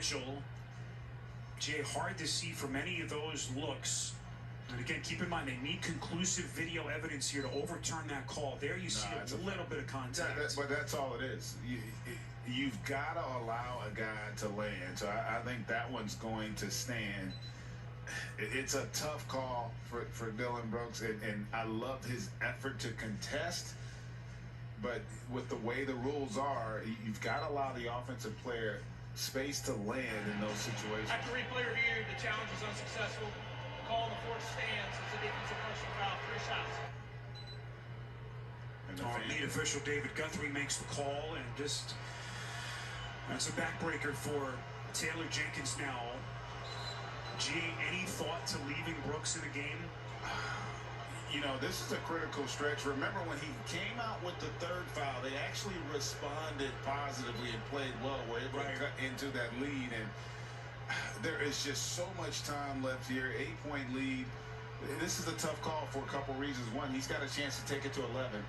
Mitchell. Jay, hard to see from any of those looks. And again, keep in mind, they need conclusive video evidence here to overturn that call. There you see a little bit of contact. But that's all it is. You've got to allow a guy to land. So I think that one's going to stand. It's a tough call for Dillon Brooks, and I love his effort to contest. But with the way the rules are, you've got to allow the offensive player space to land in those situations. After replay review, the challenge was unsuccessful. Call on the fourth stands. It's a defensive personal foul. 3 shots. Our lead official David Guthrie makes the call, and just that's a backbreaker for Taylor Jenkins now. G, any thought to leaving Brooks in the game? You know, this is a critical stretch. Remember when he came out with the third foul, they actually responded positively and played well. Were able to cut into that lead, and there is just so much time left here. 8-point lead. This is a tough call for a couple reasons. One, he's got a chance to take it to 11.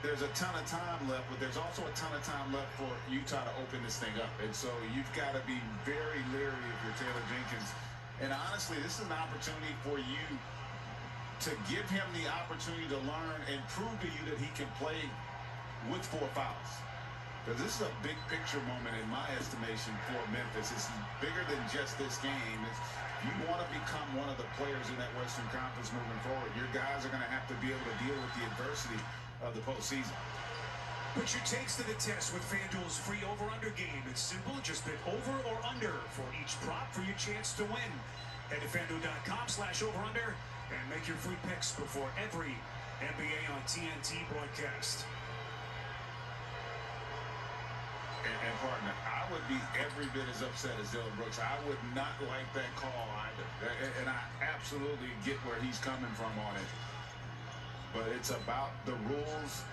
There's a ton of time left, but there's also a ton of time left for Utah to open this thing up. And so you've got to be very leery if you're Taylor Jenkins. And honestly, this is an opportunity for you to give him the opportunity to learn and prove to you that he can play with 4 fouls. Because this is a big picture moment in my estimation for Memphis. It's bigger than just this game. If you want to become one of the players in that Western Conference moving forward, your guys are going to have to be able to deal with the adversity of the postseason. Put your takes to the test with FanDuel's free over-under game. It's simple. Just bet over or under for each prop for your chance to win. Head to FanDuel.com/over-under and make your free picks before every NBA on TNT broadcast. And partner, I would be every bit as upset as Dillon Brooks. I would not like that call either. And I absolutely get where he's coming from on it. But it's about the rules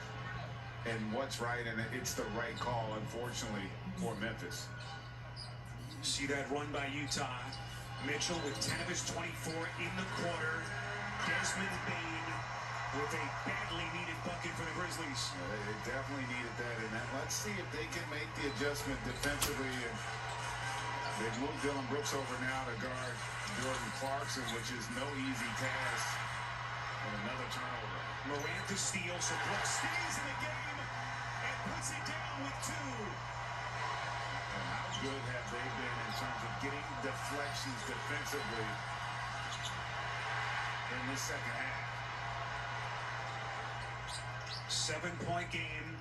and what's right, and it's the right call, unfortunately, for Memphis. See that run by Utah. Mitchell with 10 of his 24 in the quarter. Desmond Bane with a badly needed bucket for the Grizzlies. Yeah, they definitely needed that. And let's see if they can make the adjustment defensively. And they moved Dillon Brooks over now to guard Jordan Clarkson, which is no easy task. And another turnover. Morant to steal, so Brooks stays in the game and puts it down with 2. And how good have they been in terms of getting deflections defensively in the second half? 7-point game.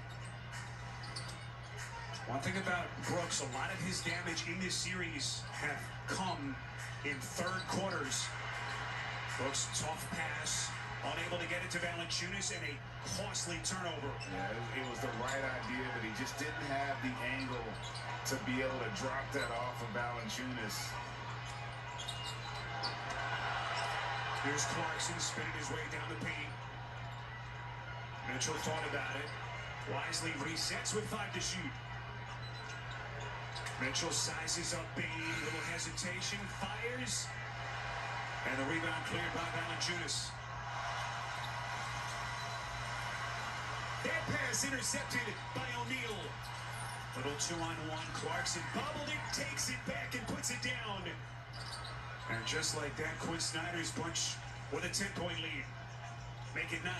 One thing about Brooks, a lot of his damage in this series have come in third quarters. Brooks, tough pass, unable to get it to Valanciunas, and a costly turnover. Yeah, it was the right idea, but he just didn't have the angle to be able to drop that off of Valanciunas. Here's Clarkson spinning his way down the paint. Mitchell thought about it. Wisely resets with 5 to shoot. Mitchell sizes up Bane. Little hesitation. Fires. And the rebound cleared by Valanciunas. That pass intercepted by O'Neal. Little 2-on-1. Clarkson bobbled it, takes it back, and puts it down. And just like that, Quinn Snyder's bunch with a 10-point lead. Make it 9.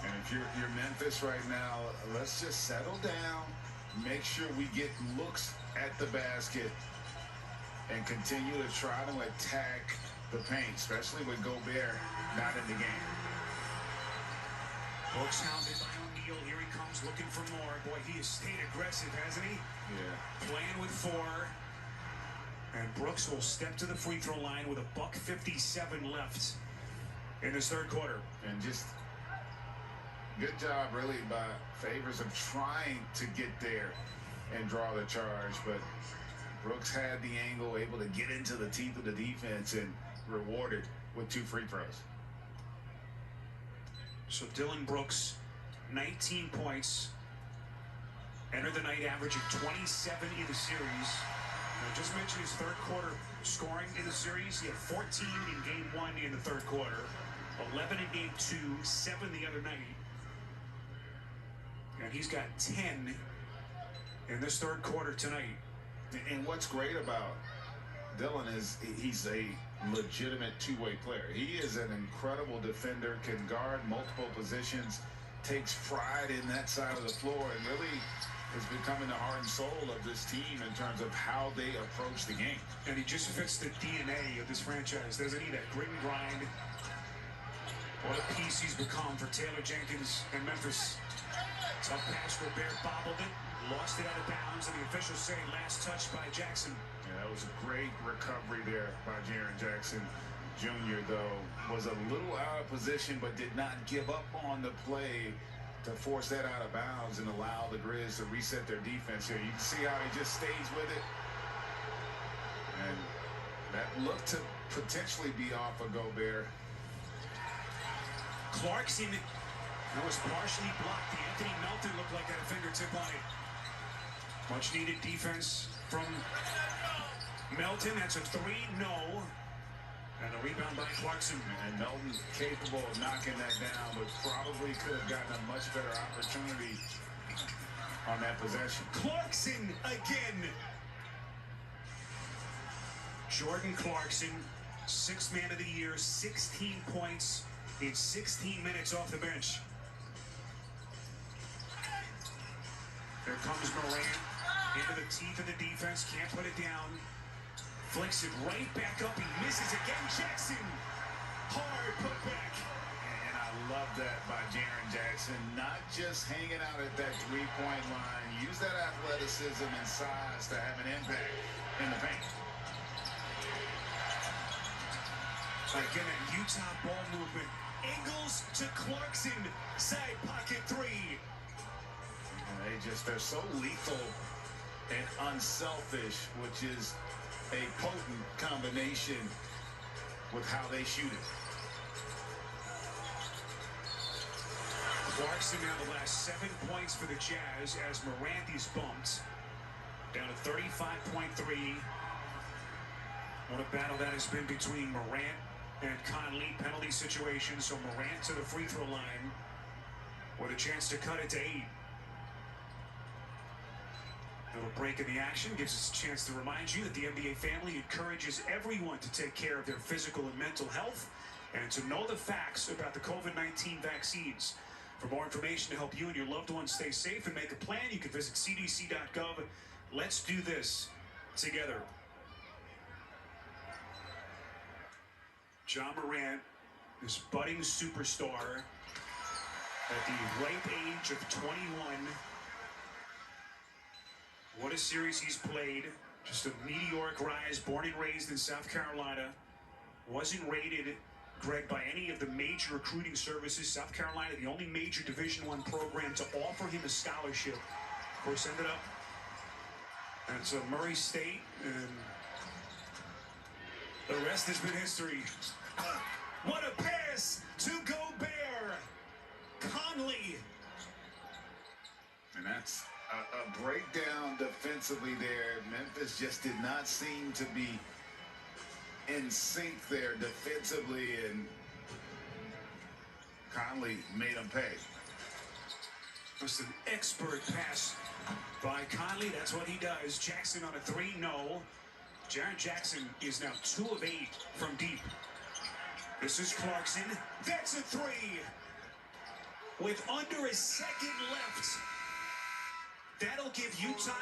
And if you're Memphis right now, let's just settle down, make sure we get looks at the basket, and continue to try to attack the paint, especially with Gobert not in the game. Brooks hounded by O'Neal. Here he comes looking for more. Boy, he has stayed aggressive, hasn't he? Yeah. Playing with 4. And Brooks will step to the free throw line with $1:57 left in this third quarter. And just good job, really, by Favors of trying to get there and draw the charge. But Brooks had the angle, able to get into the teeth of the defense, and rewarded with 2 free throws. So Dillon Brooks, 19 points. Entered the night averaging 27 in the series. I just mentioned his third quarter scoring in the series. He had 14 in game 1 in the third quarter, 11 in game 2, 7 the other night. And he's got 10 in this third quarter tonight. And what's great about Dillon is he's a legitimate two-way player. He is an incredible defender, can guard multiple positions, takes pride in that side of the floor, and really is becoming the heart and soul of this team in terms of how they approach the game. And he just fits the DNA of this franchise, doesn't he? That grit and grind. What a piece he's become for Taylor Jenkins and Memphis. Tough pass, Gobert bobbled it, lost it out of bounds, and the officials say last touch by Jackson. Yeah, that was a great recovery there by Jaren Jackson Jr., though. Was a little out of position, but did not give up on the play to force that out of bounds and allow the Grizz to reset their defense here. You can see how he just stays with it. And that looked to potentially be off of Gobert. Clarkson was partially blocked. Anthony Melton looked like had a fingertip on it. Much needed defense from Melton. That's a three, no. And a rebound by Clarkson. And Melton capable of knocking that down, but probably could have gotten a much better opportunity on that possession. Clarkson again. Jordan Clarkson, sixth man of the year, 16 points in 16 minutes off the bench. There comes Morant into the teeth of the defense, can't put it down. Flicks it right back up, he misses again. Jackson, hard put back. And I love that by Jaren Jackson, not just hanging out at that three-point line. Use that athleticism and size to have an impact in the paint. Again, that Utah ball movement. Ingles to Clarkson, side pocket three. And they're so lethal and unselfish, which is a potent combination with how they shoot it. Clarkson now the last 7 points for the Jazz as Morant is bumped down to 35.3. What a battle that has been between Morant and Conley. Penalty situation, so Morant to the free throw line with a chance to cut it to 8. Little break in the action gives us a chance to remind you that the NBA family encourages everyone to take care of their physical and mental health and to know the facts about the COVID-19 vaccines. For more information to help you and your loved ones stay safe and make a plan, you can visit cdc.gov. Let's do this together. Ja Morant, this budding superstar at the ripe age of 21. What a series he's played. Just a meteoric rise, born and raised in South Carolina. Wasn't rated, Greg, by any of the major recruiting services. South Carolina, the only major Division I program to offer him a scholarship. Of course, ended up at Murray State, and the rest has been history. What a pass to Gobert! Conley! And that's a breakdown defensively there. Memphis just did not seem to be in sync there defensively, and Conley made him pay. Just an expert pass by Conley. That's what he does. Jackson on a three, no. Jaren Jackson is now 2 of 8 from deep. This is Clarkson. That's a three. With under a second left. That'll give Utah